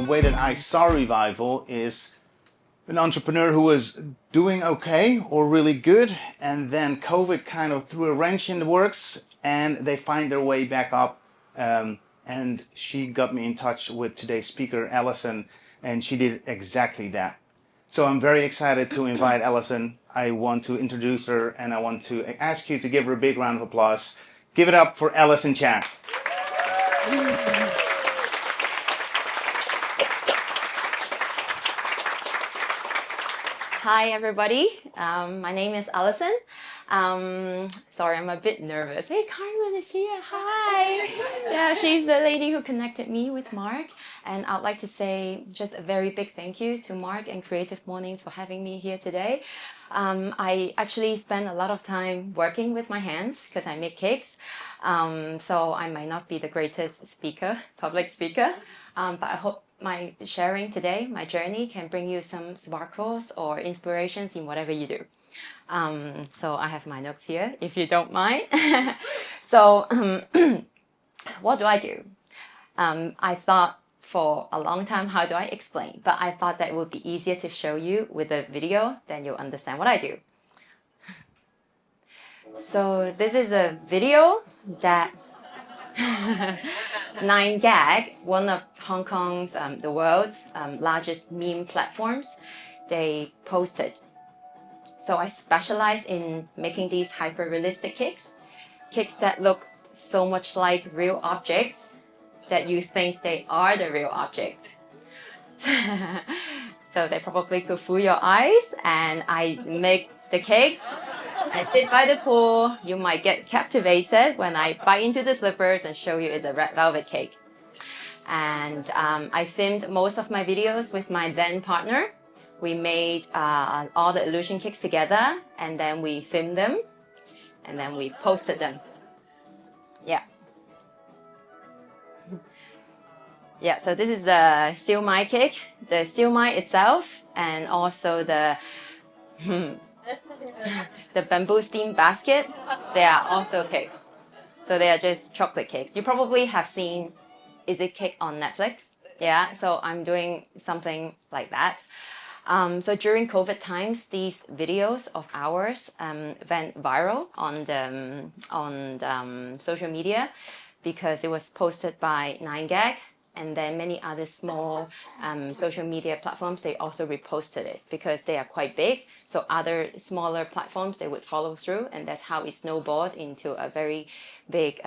way that I saw Revival is an entrepreneur who was doing okay or really good, and then COVID kind of threw a wrench in the works, and they find their way back up. And she got me in touch with today's speaker, Alison, and she did exactly that. So I'm very excited to invite Alison. I want to introduce her, and I want to ask you to give her a big round of applause. Give it up for Alison Chan. Hi, everybody. My name is Alison. Sorry, I'm a bit nervous. Hey, Carmen is here. Hi. Yeah, she's the lady who connected me with Mark. And I'd like to say just a very big thank you to Mark and Creative Mornings for having me here today. I actually spend a lot of time working with my hands because I make cakes. So I might not be the greatest speaker, public speaker, but I hope my sharing today, my journey, can bring you some sparkles or inspirations in whatever you do. So I have my notes here, if you don't mind. So what do I do? I thought for a long time, how do I explain? But I thought that it would be easier to show you with a video, then you'll understand what I do. So this is a video that 9gag, one of Hong Kong's, the world's largest meme platforms, they posted. So I specialize in making these hyper-realistic cakes that look so much like real objects that you think they are the real objects. So they probably could fool your eyes, and I make the cakes. I sit by the pool. You might get captivated when I bite into the slippers and show you it's a red velvet cake. And I filmed most of my videos with my then partner. We made all the illusion cakes together, and then we filmed them, and then we posted them. Yeah. Yeah, so this is the siu mai cake, the siu mai itself, and also the bamboo steam basket. They are also cakes. So they are just chocolate cakes. You probably have seen Is It Cake on Netflix? Yeah, so I'm doing something like that. So during COVID times, these videos of ours went viral on social media because it was posted by 9gag, and then many other small social media platforms, they also reposted it because they are quite big. So other smaller platforms, they would follow through, and that's how it snowballed into a very big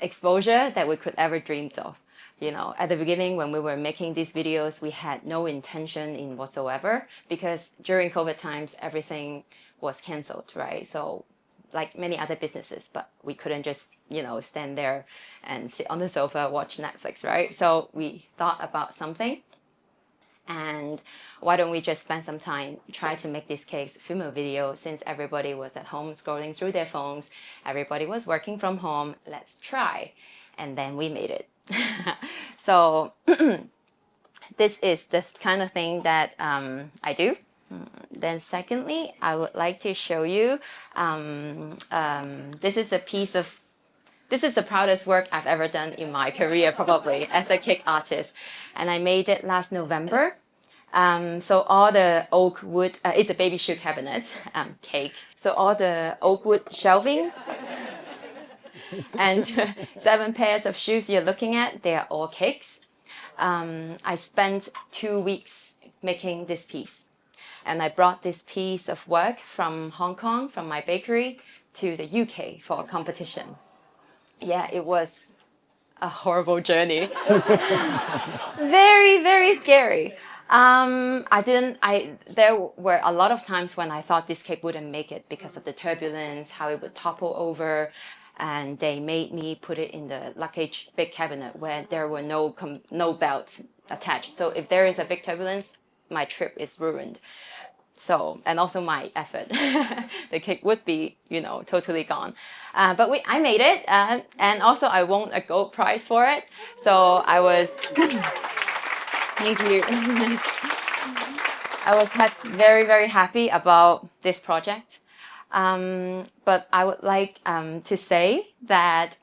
exposure that we could ever dreamed of. You know, at the beginning when we were making these videos, we had no intention in whatsoever because during COVID times, everything was canceled, right? So like many other businesses, but we couldn't just, you know, stand there and sit on the sofa, watch Netflix, right? So we thought about something, and why don't we just spend some time, try to make these cakes, film a video, since everybody was at home scrolling through their phones, everybody was working from home, let's try. And then we made it. So this is the kind of thing that I do. Then secondly, I would like to show you, this is the proudest work I've ever done in my career, probably, as a cake artist. And I made it last November. So all the oak wood, it's a baby shoe cabinet cake. So all the oak wood shelvings and 7 pairs of shoes you're looking at, they are all cakes. I spent 2 weeks making this piece. And I brought this piece of work from Hong Kong, from my bakery, to the UK for a competition. Yeah, it was a horrible journey. Very, very scary. There were a lot of times when I thought this cake wouldn't make it because of the turbulence, how it would topple over. And they made me put it in the luggage big cabinet where there were no belts attached. So if there is a big turbulence, my trip is ruined. So, and also my effort. The cake would be, you know, totally gone. But I made it, and also I won a gold prize for it. So I was, thank you. I was very, very happy about this project. But I would like to say that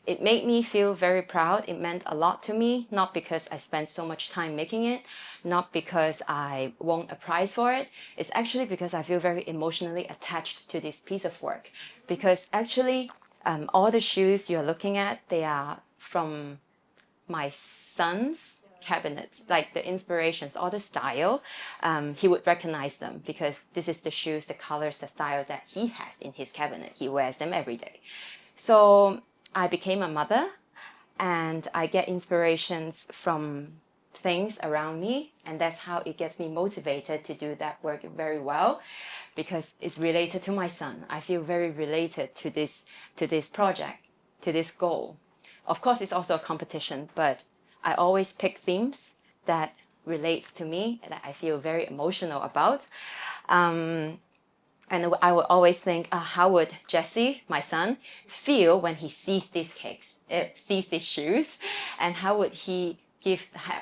it made me feel very proud. It meant a lot to me, not because I spent so much time making it, not because I won a prize for it. It's actually because I feel very emotionally attached to this piece of work. Because actually, all the shoes you're looking at, they are from my son's cabinets, like the inspirations or the style. He would recognize them because this is the shoes, the colors, the style that he has in his cabinet. He wears them every day. So I became a mother, and I get inspirations from things around me, and that's how it gets me motivated to do that work very well, because it's related to my son. I feel very related to this project, to this goal. Of course, it's also a competition, but I always pick themes that relates to me, that I feel very emotional about. And I would always think, how would Jesse, my son, feel when he sees these cakes, sees these shoes, and how would he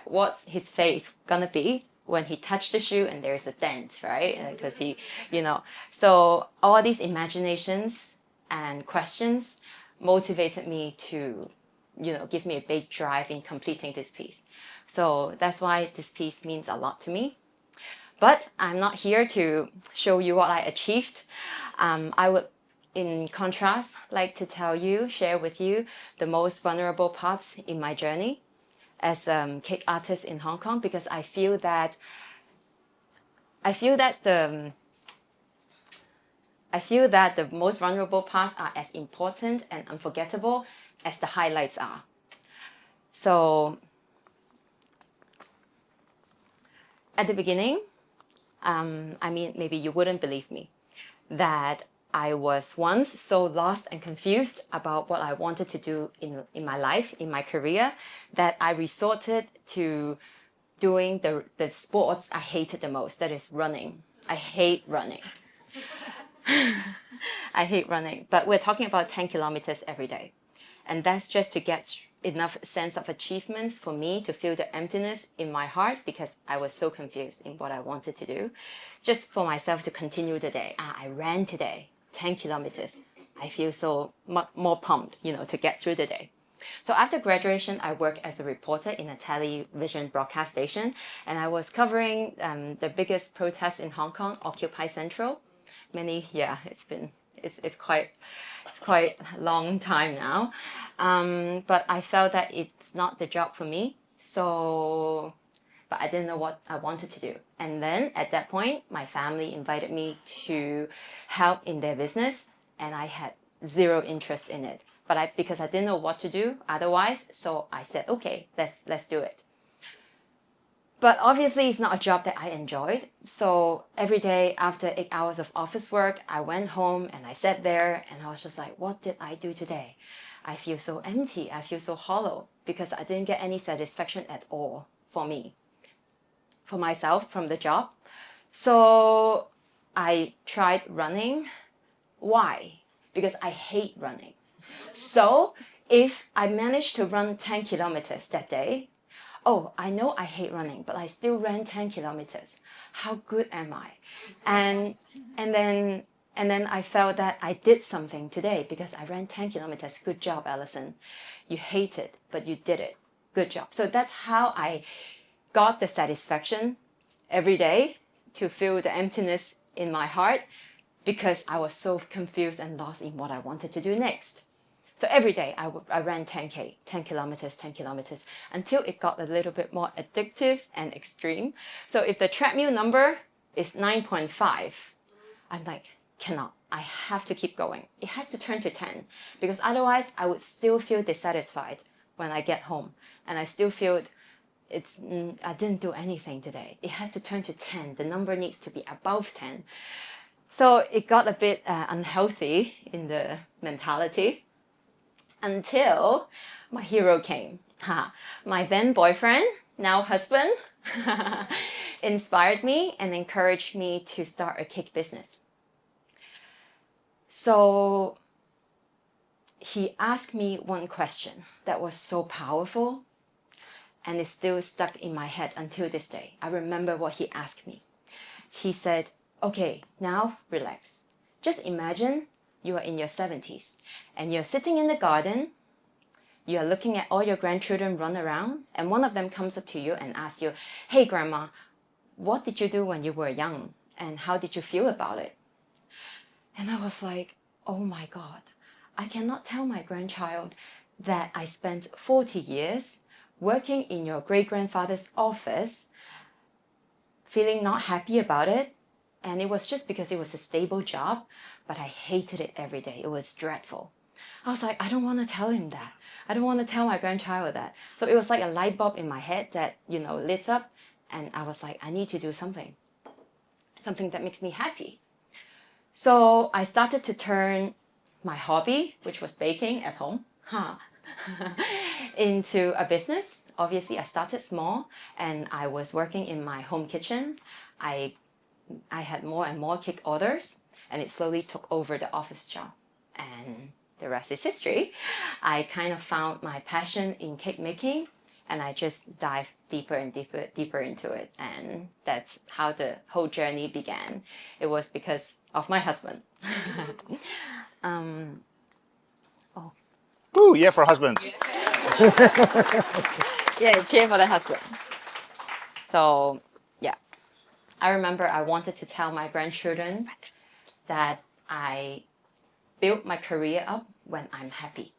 what's his face gonna be when he touched the shoe and there's a dent, right? Because so all these imaginations and questions motivated me to, give me a big drive in completing this piece. So that's why this piece means a lot to me. But I'm not here to show you what I achieved. I would, in contrast, like to share with you the most vulnerable parts in my journey as a cake artist in Hong Kong, because I feel that the most vulnerable parts are as important and unforgettable as the highlights are. So at the beginning, maybe you wouldn't believe me, that I was once so lost and confused about what I wanted to do in my life, in my career, that I resorted to doing the sports I hated the most, that is running. I hate running. I hate running, but we're talking about 10 kilometers every day. And that's just to get enough sense of achievements for me to feel the emptiness in my heart, because I was so confused in what I wanted to do. Just for myself to continue the day. I ran today, 10 kilometers. I feel so more pumped, to get through the day. So after graduation, I worked as a reporter in a television broadcast station, and I was covering the biggest protest in Hong Kong, Occupy Central. It's quite a long time now. But I felt that it's not the job for me. But I didn't know what I wanted to do. And then at that point, my family invited me to help in their business, and I had zero interest in it. But because I didn't know what to do otherwise, so I said, okay, let's do it. But obviously, it's not a job that I enjoyed. So every day after 8 hours of office work, I went home and I sat there and I was just like, what did I do today? I feel so empty. I feel so hollow because I didn't get any satisfaction at all for me, for myself, from the job. So I tried running. Why? Because I hate running. So if I managed to run 10 kilometers that day, I know I hate running, but I still ran 10 kilometers. How good am I? And then I felt that I did something today because I ran 10 kilometers. Good job, Alison. You hate it, but you did it. Good job. So that's how I got the satisfaction every day, to feel the emptiness in my heart, because I was so confused and lost in what I wanted to do next. So every day I ran 10 kilometers, until it got a little bit more addictive and extreme. So if the treadmill number is 9.5, I'm like, cannot. I have to keep going. It has to turn to 10, because otherwise I would still feel dissatisfied when I get home. And I still feel I didn't do anything today. It has to turn to 10. The number needs to be above 10. So it got a bit unhealthy in the mentality, until my hero came. My then boyfriend, now husband, inspired me and encouraged me to start a cake business. So he asked me one question that was so powerful, and it's still stuck in my head until this day. I remember what he asked me. He said, okay, now relax. Just imagine you are in your 70s and you're sitting in the garden you are looking at all your grandchildren run around, and one of them comes up to you and asks you, "Hey, grandma, what did you do when you were young? And how did you feel about it?" And I was like, oh my God, I cannot tell my grandchild that I spent 40 years working in your great-grandfather's office, feeling not happy about it. And it was just because it was a stable job, but I hated it every day. It was dreadful. I was like, I don't want to tell him that. I don't want to tell my grandchild that. So it was like a light bulb in my head that, lit up. And I was like, I need to do something that makes me happy. So I started to turn my hobby, which was baking at home, into a business. Obviously, I started small and I was working in my home kitchen. I had more and more cake orders, and it slowly took over the office job. And the rest is history. I kind of found my passion in cake making, and I just dived deeper and deeper into it. And that's how the whole journey began. It was because of my husband. Oh. Ooh, yeah, for husbands. Yeah, cheer for the husband. So, yeah. I remember I wanted to tell my grandchildren that I built my career up when I'm happy,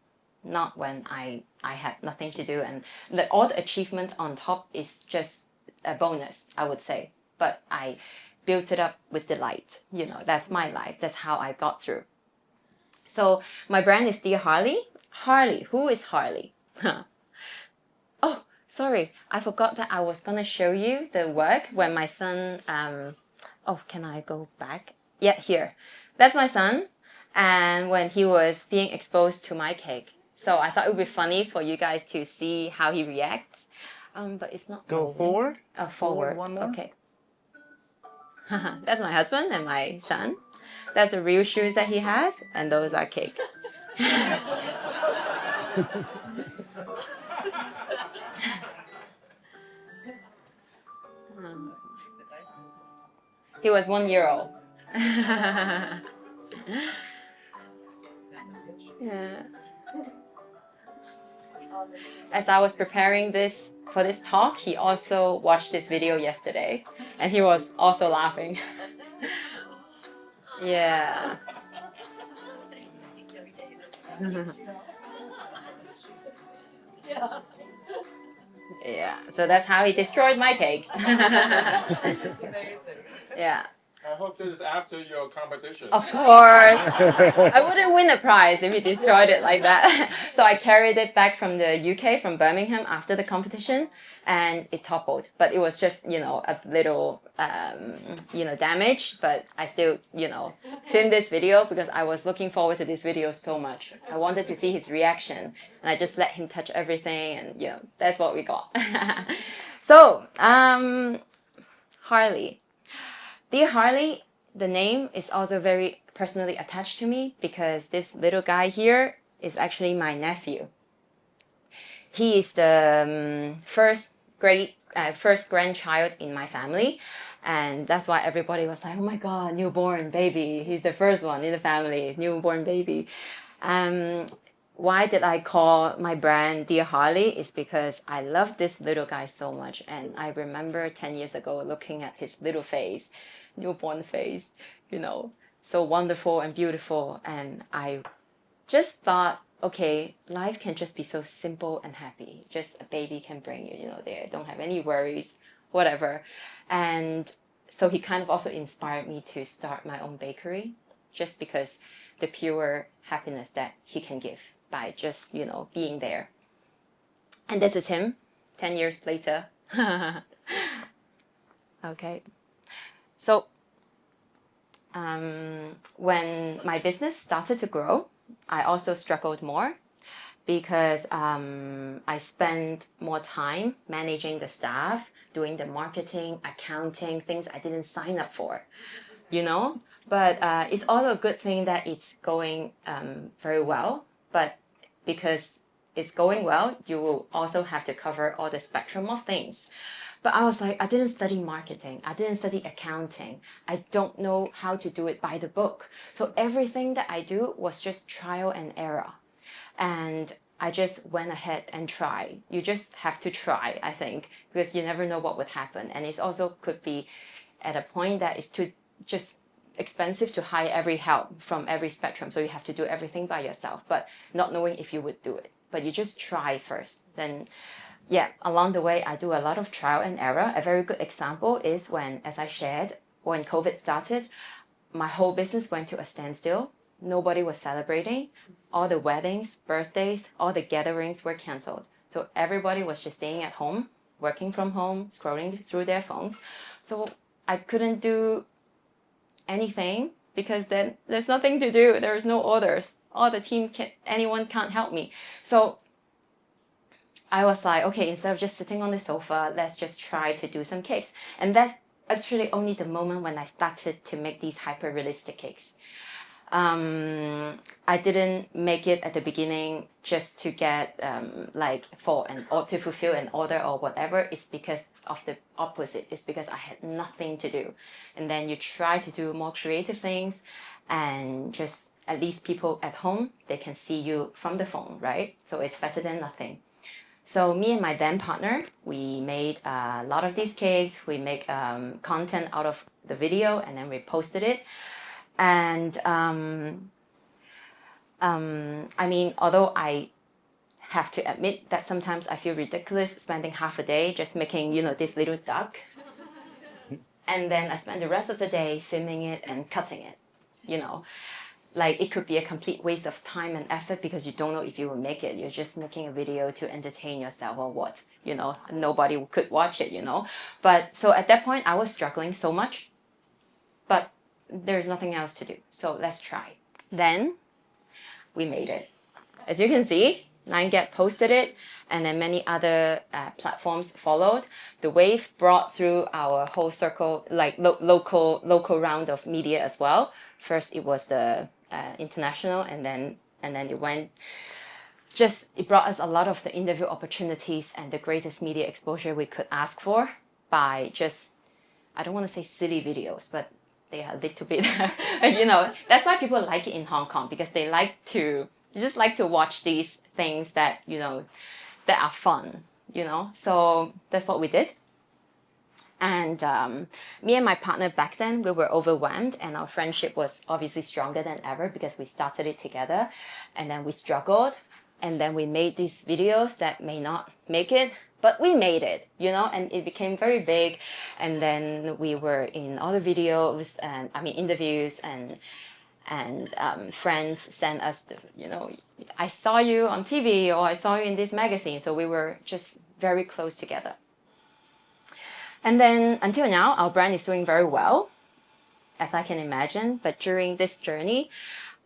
not when I had nothing to do. And all the achievements on top is just a bonus, I would say. But I built it up with delight. That's my life. That's how I got through. So my brand is Dear Harley. Harley, who is Harley? Oh, sorry, I forgot that I was gonna show you the work when my son, oh, can I go back? Yeah, here. That's my son, and when he was being exposed to my cake. So I thought it would be funny for you guys to see how he reacts. But it's not Go moving. forward. Oh, forward. One more. Okay. That's my husband and my son. That's the real shoes that he has, and those are cake. He was 1 year old. Yeah. As I was preparing for this talk, he also watched this video yesterday, and he was also laughing. Yeah. Yeah. So that's how he destroyed my cake. Yeah. I hope this is after your competition. Of course. I wouldn't win a prize if he destroyed it like that. So I carried it back from the UK, from Birmingham, after the competition, and it toppled. But it was just, a little, damage. But I still, filmed this video because I was looking forward to this video so much. I wanted to see his reaction, and I just let him touch everything, and, that's what we got. So, Harley. Dear Harley, the name is also very personally attached to me because this little guy here is actually my nephew. He is the first grandchild in my family, and that's why everybody was like, oh my God, newborn baby. He's the first one in the family, newborn baby. Why did I call my brand Dear Harley? Is because I love this little guy so much, and I remember 10 years ago looking at his little face, newborn face, so wonderful and beautiful, and I just thought, okay, life can just be so simple and happy. Just a baby can bring you, they don't have any worries, whatever. And so he kind of also inspired me to start my own bakery, just because the pure happiness that he can give by just, being there. And this is him 10 years later. Okay. So when my business started to grow, I also struggled more because I spent more time managing the staff, doing the marketing, accounting, things I didn't sign up for, But it's also a good thing that it's going very well. But because it's going well, you will also have to cover all the spectrum of things. But I was like, I didn't study marketing. I didn't study accounting. I don't know how to do it by the book. So everything that I do was just trial and error. And I just went ahead and tried. You just have to try, I think, because you never know what would happen. And it also could be at a point that it's too just expensive to hire every help from every spectrum. So you have to do everything by yourself, but not knowing if you would do it. But you just try first. Then, yeah, along the way, I do a lot of trial and error. A very good example is when, as I shared, when COVID started, my whole business went to a standstill. Nobody was celebrating. All the weddings, birthdays, all the gatherings were canceled. So everybody was just staying at home, working from home, scrolling through their phones. So I couldn't do anything because then there's nothing to do. There's no orders. All the team, anyone can't help me. So I was like, okay, instead of just sitting on the sofa, let's just try to do some cakes. And that's actually only the moment when I started to make these hyper-realistic cakes. I didn't make it at the beginning just to get to fulfill an order or whatever. It's because of the opposite. It's because I had nothing to do. And then you try to do more creative things, and just at least people at home, they can see you from the phone, right? So it's better than nothing. So me and my then partner, we made a lot of these cakes. We make content out of the video, and then we posted it. And I mean, although I have to admit that sometimes I feel ridiculous spending half a day just making, this little duck. And then I spend the rest of the day filming it and cutting it, Like, it could be a complete waste of time and effort because you don't know if you will make it. You're just making a video to entertain yourself or what, Nobody could watch it, But so at that point, I was struggling so much. But there's nothing else to do. So let's try. Then we made it. As you can see, 9gag posted it, and then many other platforms followed. The wave brought through our whole circle, like local round of media as well. First, it was the international, and then it went. It brought us a lot of the interview opportunities and the greatest media exposure we could ask for by just, I don't want to say silly videos, but they are a little bit, that's why people like it in Hong Kong, because they just like to watch these things that, that are fun, So that's what we did. And me and my partner back then, we were overwhelmed, and our friendship was obviously stronger than ever because we started it together, and then we struggled, and then we made these videos that may not make it, but we made it, and it became very big. And then we were in all the videos and interviews, and friends sent us, I saw you on TV, or I saw you in this magazine. So we were just very close together. And then until now, our brand is doing very well, as I can imagine. But during this journey,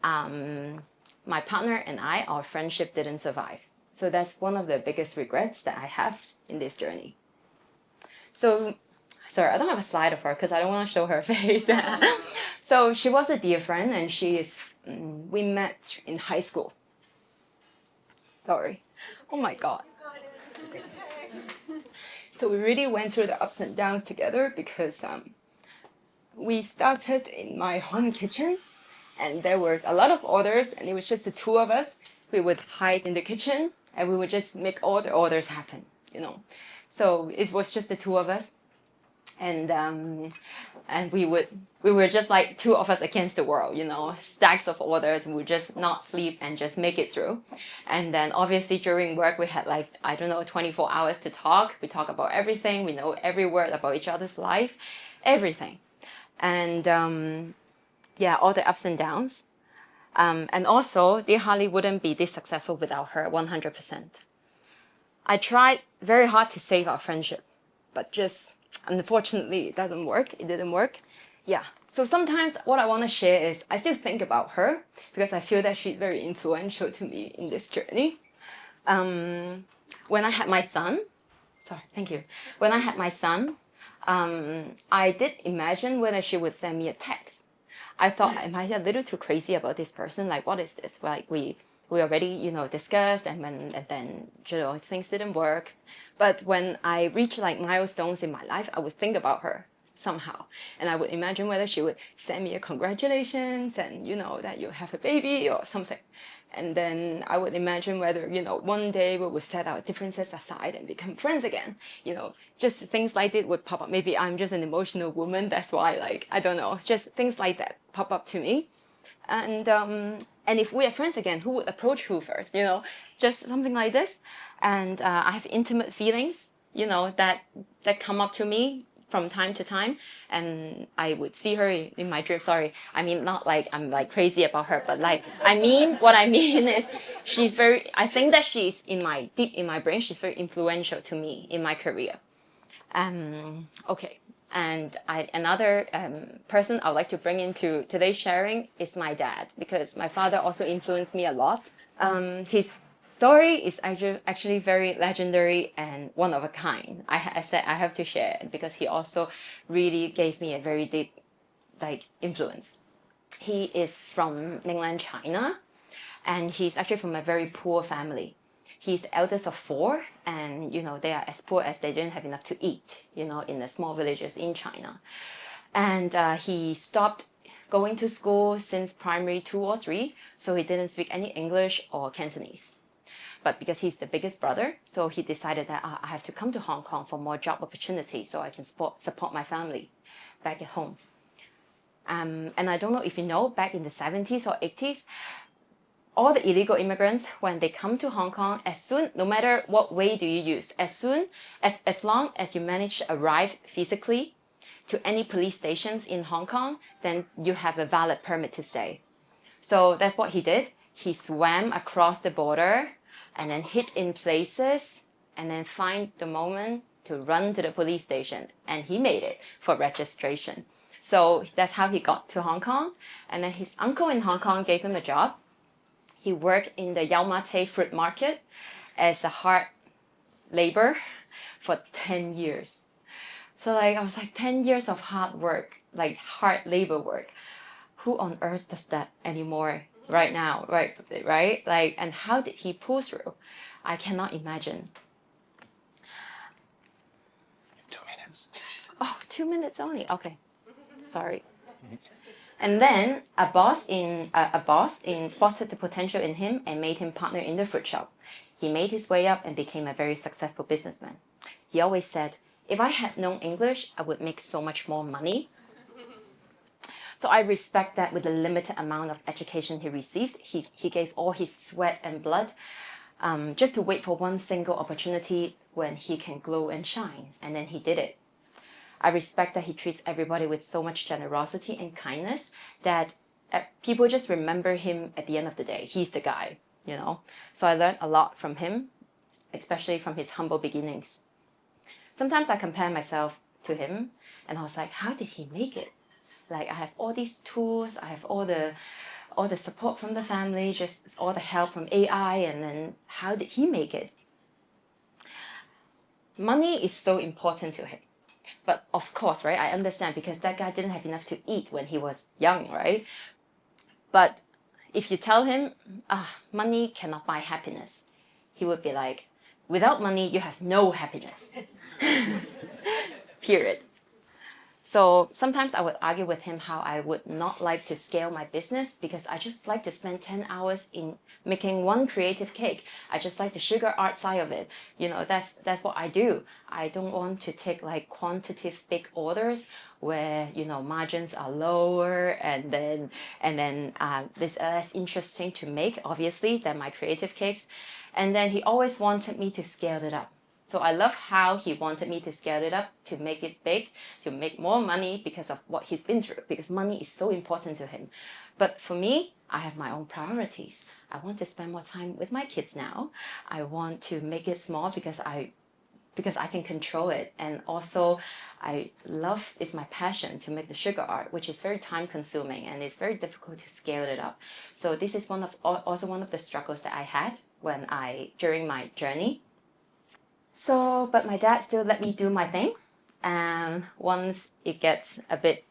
my partner and our friendship didn't survive. So that's one of the biggest regrets that I have in this journey. So, sorry, I don't have a slide of her because I don't want to show her face. So she was a dear friend, and we met in high school. Sorry. Oh my God. So we really went through the ups and downs together because we started in my home kitchen, and there was a lot of orders, and it was just the two of us. We would hide in the kitchen, and we would just make all the orders happen, So it was just the two of us, and we were just like two of us against the world, stacks of orders, and we would just not sleep and just make it through. And then obviously during work, we had 24 hours to talk. We talk about everything. We know every word about each other's life, everything. And all the ups and downs. And also, Dear Harley wouldn't be this successful without her, 100%. I tried very hard to save our friendship, but just unfortunately, it didn't work. Yeah. So sometimes what I want to share is I still think about her because I feel that she's very influential to me in this journey. When I had my son, When I had my son, I did imagine whether she would send me a text. I thought, am I a little too crazy about this person? Like, what is this? Like, we already, discussed, and then, things didn't work. But when I reached milestones in my life, I would think about her. somehow. And I would imagine whether she would send me a congratulations and, that you have a baby or something. And then I would imagine whether, one day we would set our differences aside and become friends again. Just things like that would pop up. Maybe I'm just an emotional woman. That's why, I don't know, just things like that pop up to me. And if we are friends again, who would approach who first? Just something like this. And I have intimate feelings, that come up to me from time to time, and I would see her in my dream. Sorry, I mean not like I'm crazy about her, but what I mean is I think that she's deep in my brain, she's very influential to me in my career. Okay. And another person I'd like to bring into today's sharing is my dad, because my father also influenced me a lot. His story is actually very legendary and one of a kind. I said I have to share it because he also really gave me a very deep influence. He is from mainland China, and he's actually from a very poor family. He's the eldest of 4, and they are as poor as they didn't have enough to eat, in the small villages in China. And he stopped going to school since primary 2 or 3, so he didn't speak any English or Cantonese. But because he's the biggest brother, so he decided that I have to come to Hong Kong for more job opportunities so I can support my family back at home. And I don't know if you know, back in the 70s or 80s, all the illegal immigrants, when they come to Hong Kong, no matter what way do you use, as long as you manage to arrive physically to any police stations in Hong Kong, then you have a valid permit to stay. So that's what he did. He swam across the border and then hid in places and then find the moment to run to the police station. And he made it for registration. So that's how he got to Hong Kong. And then his uncle in Hong Kong gave him a job. He worked in the Yau Ma Tei fruit market as a hard labor for 10 years. So I was 10 years of hard work, hard labor work. Who on earth does that anymore right now, right? And how did he pull through? I cannot imagine. 2 minutes. Oh, 2 minutes only. Okay, sorry. And then a boss spotted the potential in him and made him partner in the fruit shop. He made his way up and became a very successful businessman. He always said, if I had known English, I would make so much more money. So I respect that with the limited amount of education he received, he gave all his sweat and blood just to wait for one single opportunity when he can glow and shine. And then he did it. I respect that he treats everybody with so much generosity and kindness that people just remember him at the end of the day. He's the guy, So I learned a lot from him, especially from his humble beginnings. Sometimes I compare myself to him and I was like, how did he make it? I have all these tools, I have all the support from the family, just all the help from AI, and then how did he make it? Money is so important to him. But of course, right, I understand because that guy didn't have enough to eat when he was young, right? But if you tell him, money cannot buy happiness, he would be like, without money, you have no happiness. Period. So sometimes I would argue with him how I would not like to scale my business because I just like to spend 10 hours in making one creative cake. I just like the sugar art side of it. That's what I do. I don't want to take quantitative big orders where margins are lower and then this less interesting to make, obviously, than my creative cakes. And then he always wanted me to scale it up. So I love how he wanted me to scale it up, to make it big, to make more money because of what he's been through, because money is so important to him. But for me, I have my own priorities. I want to spend more time with my kids now. I want to make it small because I can control it. And also it's my passion to make the sugar art, which is very time consuming and it's very difficult to scale it up. So this is also one of the struggles that I had during my journey. So, but my dad still let me do my thing. And once it gets a bit,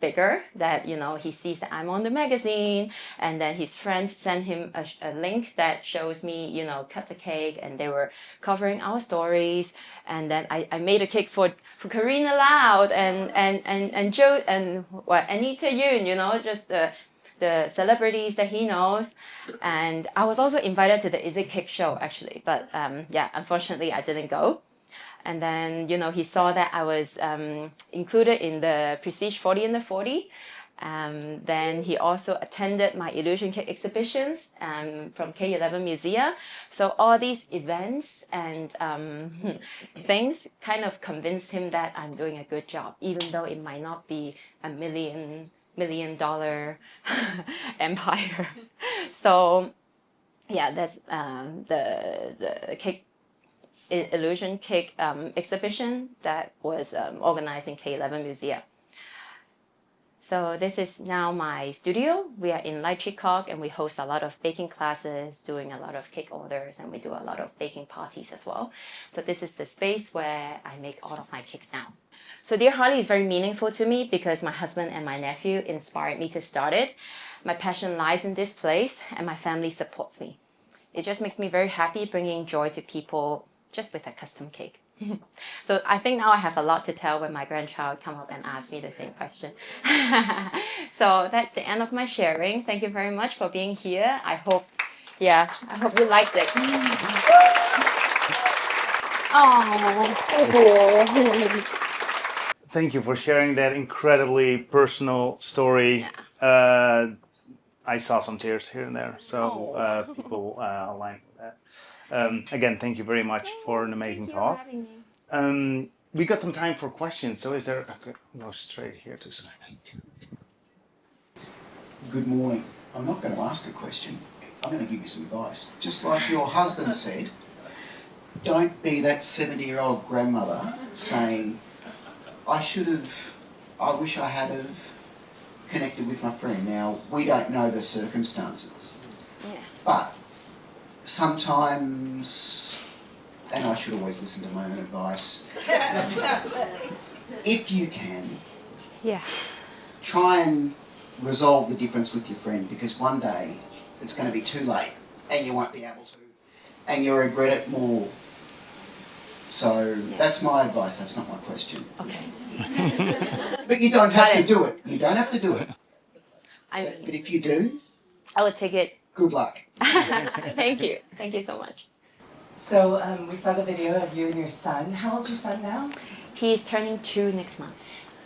bigger, that, you know, he sees that I'm on the magazine, and then his friends send him a link that shows me, you know, cut the cake, and they were covering our stories. And then I made a cake for Karina Loud and Joe and Anita Yoon, you know, just the celebrities that he knows. And I was also invited to the Is It Cake show, actually, but yeah, unfortunately I didn't go. And then, you know, he saw that I was included in the Prestige 40 and the 40. Then he also attended my illusion cake exhibitions from K11 Museum. So all these events and things kind of convinced him that I'm doing a good job, even though it might not be a million dollar empire. So yeah, that's the cake illusion cake exhibition that was organized in K11 Museum. So this is now my studio. We are in Leipzig, and we host a lot of baking classes, doing a lot of cake orders, and we do a lot of baking parties as well. So this is the space where I make all of my cakes now. So Dear Harley is very meaningful to me because my husband and my nephew inspired me to start it. My passion lies in this place, and my family supports me. It just makes me very happy bringing joy to people just with a custom cake. So I think now I have a lot to tell when my grandchild come up and ask me the same question. So that's the end of my sharing. Thank you very much for being here. I hope you liked it. Oh, Thank you for sharing that incredibly personal story. yeah. I saw some tears here and there, so people align with that. Again, thank you very much for an amazing talk. Thank you for having me. We got some time for questions, so is there... Okay, I'll go straight here to Simon. Good morning. I'm not going to ask a question. I'm going to give you some advice. Just like your husband said, don't be that 70-year-old grandmother saying, I wish I had have connected with my friend. Now, we don't know the circumstances. Yeah. But sometimes, and I should always listen to my own advice, if you can, try and resolve the difference with your friend, because one day it's going to be too late and you won't be able to, and you'll regret it more. So that's my advice, that's not my question. Okay. But you don't have to do it. You don't have to do it. But if you do, I will take it. Good luck. Thank you. Thank you so much. So we saw the video of you and your son. How old's your son now? He's turning 2 next month.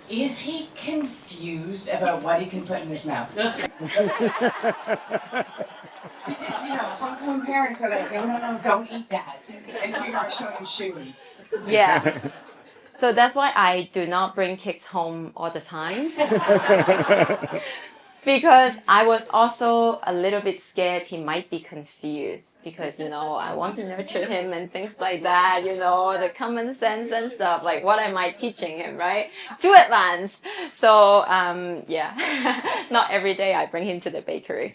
Is he confused about what he can put in his mouth? Because, you know, Hong Kong parents are like, no, don't eat that. And you are showing shoes. Yeah. So that's why I do not bring kids home all the time. Because I was also a little bit scared he might be confused, because, you know, I want to nurture him and things like that, you know, the common sense and stuff, like what am I teaching him, right? Too advanced. So, yeah, not every day I bring him to the bakery.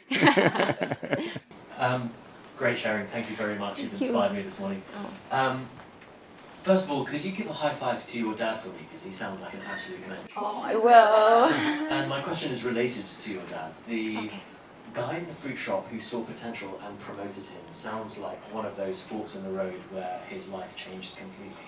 Great sharing, thank you very much. You've inspired me this morning. First of all, could you give a high five to your dad for me? Because he sounds like an absolute man. Oh, I will. And my question is related to your dad. The guy in the fruit shop who saw potential and promoted him sounds like one of those forks in the road where his life changed completely.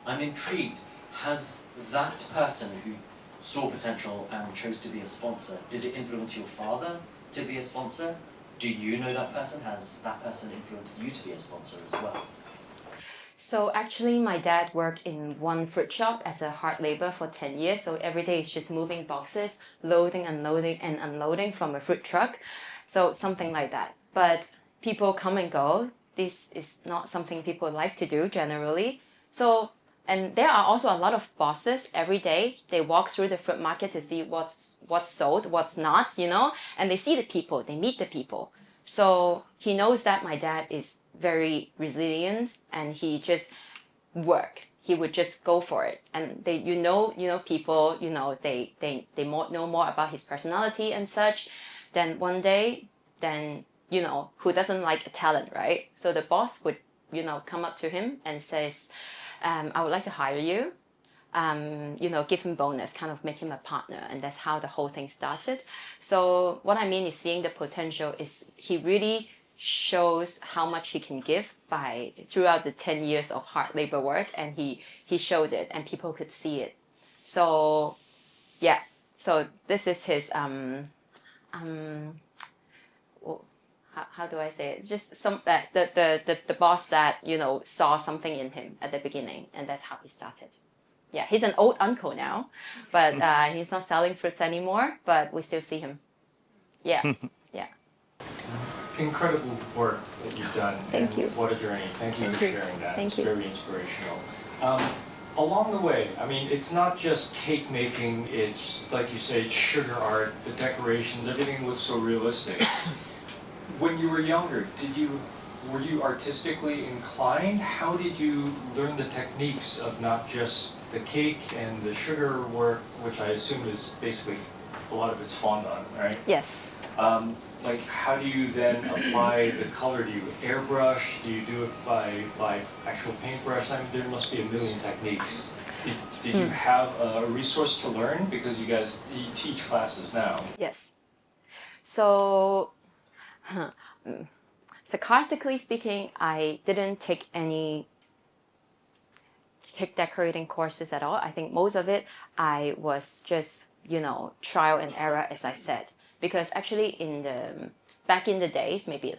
I'm intrigued, has that person who saw potential and chose to be a sponsor, did it influence your father to be a sponsor? Do you know that person? Has that person influenced you to be a sponsor as well? So actually, my dad worked in one fruit shop as a hard labor for 10 years. So every day is just moving boxes, loading, unloading, and unloading from a fruit truck. So something like that. But people come and go. This is not something people like to do generally. So, and there are also a lot of bosses every day. They walk through the fruit market to see what's sold, what's not, you know, and they see the people, they meet the people. So he knows that my dad is very resilient, and he just he would just go for it. And they, you know, people, you know, they know more about his personality and such. Then one day, then, you know, who doesn't like a talent, right? So the boss would, you know, come up to him and says, I would like to hire you. give him bonus, kind of make him a partner, and that's how the whole thing started. So what I mean is seeing the potential is he really shows how much he can give by throughout the 10 years of hard labor work, and he showed it and people could see it. So yeah, so this is his how do I say it? Just some that the boss that saw something in him at the beginning, and that's how he started. Yeah, he's an old uncle now, but he's not selling fruits anymore. But we still see him. Yeah, yeah. Incredible work that you've done. Thank you. What a journey. Thank you for sharing that. Thank it's you. Very inspirational. Along the way, I mean, it's not just cake making, it's like you say, sugar art, the decorations, everything looks so realistic. When you were younger, were you artistically inclined? How did you learn the techniques of not just the cake and the sugar work, which I assume is basically a lot of it's fondant, right? Yes. Like, how do you then apply the color? Do you airbrush? Do you do it by actual paintbrush? I mean, there must be a million techniques. Did you have a resource to learn? Because you teach classes now. Yes. So, sarcastically speaking, I didn't take any cake decorating courses at all. I think most of it I was just trial and error, as I said. Because actually back in the days, maybe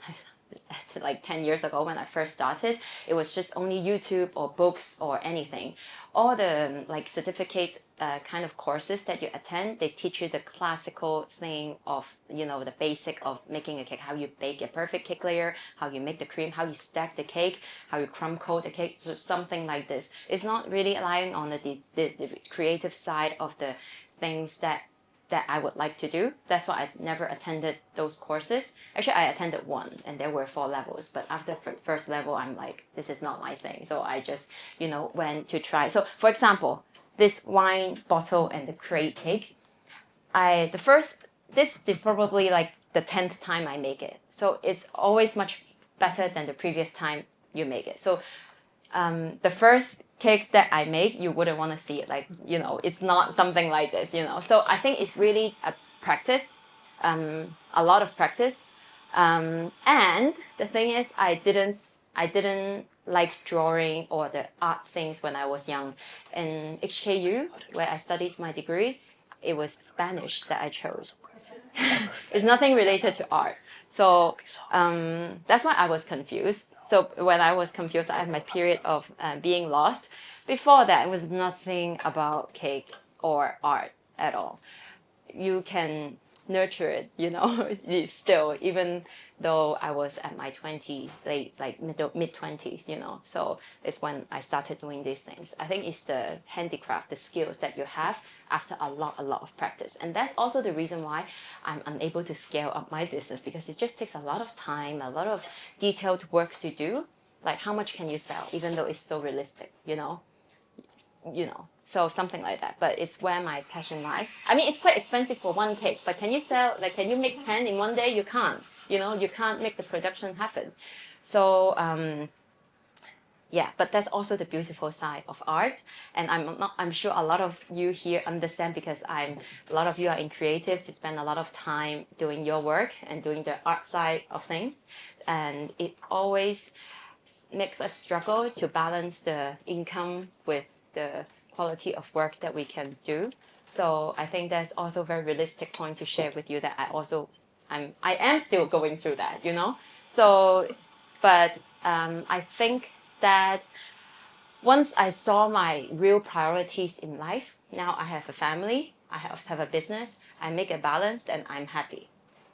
like 10 years ago when I first started, it was just only YouTube or books or anything. All the certificate kind of courses that you attend, they teach you the classical thing of, the basic of making a cake, how you bake a perfect cake layer, how you make the cream, how you stack the cake, how you crumb coat the cake, so something like this. It's not really relying on the creative side of the things that I would like to do. That's why I never attended those courses. Actually, I attended one, and there were 4 levels. But after first level, I'm like, this is not my thing. So I just, went to try. So, for example, this wine bottle and the crate cake, this is probably like the 10th time I make it. So it's always much better than the previous time you make it. So the first cakes that I make, you wouldn't want to see it. It's not something like this, So I think it's really a practice, a lot of practice. And the thing is, I didn't like drawing or the art things when I was young. In HKU, where I studied my degree, it was Spanish that I chose. It's nothing related to art. So that's why I was confused. So when I was confused, I had my period of being lost. Before that, it was nothing about cake or art at all. You can nurture it, still, even though I was at my mid-20s, So it's when I started doing these things. I think it's the handicraft, the skills that you have after a lot of practice. And that's also the reason why I'm unable to scale up my business, because it just takes a lot of time, a lot of detailed work to do. Like, how much can you sell, even though it's so realistic, So something like that. But it's where my passion lies. I mean, it's quite expensive for one cake, but can you make 10 in one day? You can't. You can't make the production happen. So yeah, but that's also the beautiful side of art. And I'm sure a lot of you here understand, because a lot of you are in creatives. You spend a lot of time doing your work and doing the art side of things. And it always makes us struggle to balance the income with the quality of work that we can do. So I think that's also a very realistic point to share with you, that I am still going through that, So, but I think that once I saw my real priorities in life, now I have a family, I have a business, I make a balance, and I'm happy.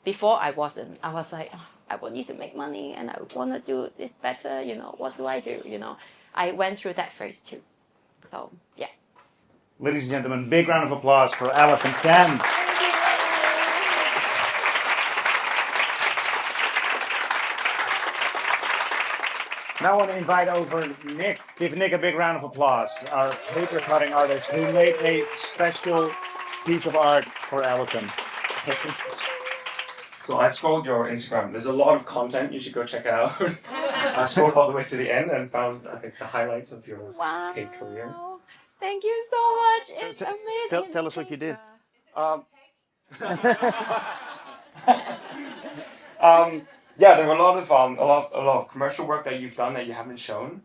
Before I wasn't. I was like, I need to make money and I want to do it better, what do I do, I went through that phase too. So, yeah. Ladies and gentlemen, big round of applause for Alison Chan. Now I want to invite over Nick. Give Nick a big round of applause, our paper cutting artist who made a special piece of art for Alison. So I scrolled your Instagram. There's a lot of content you should go check out. I scrolled all the way to the end and found, I think, the highlights of your cake career. Thank you so much. So It's amazing. tell It's us what you did. paper. Yeah, there were a lot of commercial work that you've done that you haven't shown.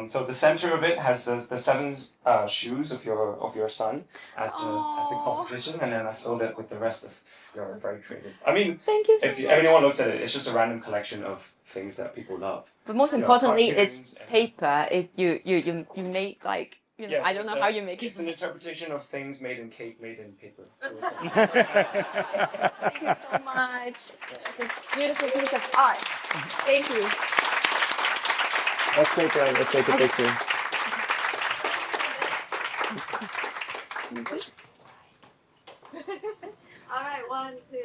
So the center of it has the seven shoes of your son as the composition, and then I filled it with the rest of your very creative. I mean, Thank you so if much. anyone looks at it, it's just a random collection of things that people love. But most You know, importantly, cartoons it's and- paper. You make like Yeah, I don't know how you make it. It's an interpretation of things made in cake, made in paper. So it's Thank you so much. It's a beautiful piece of art. Thank you. Let's take a picture. All right, 1, 2.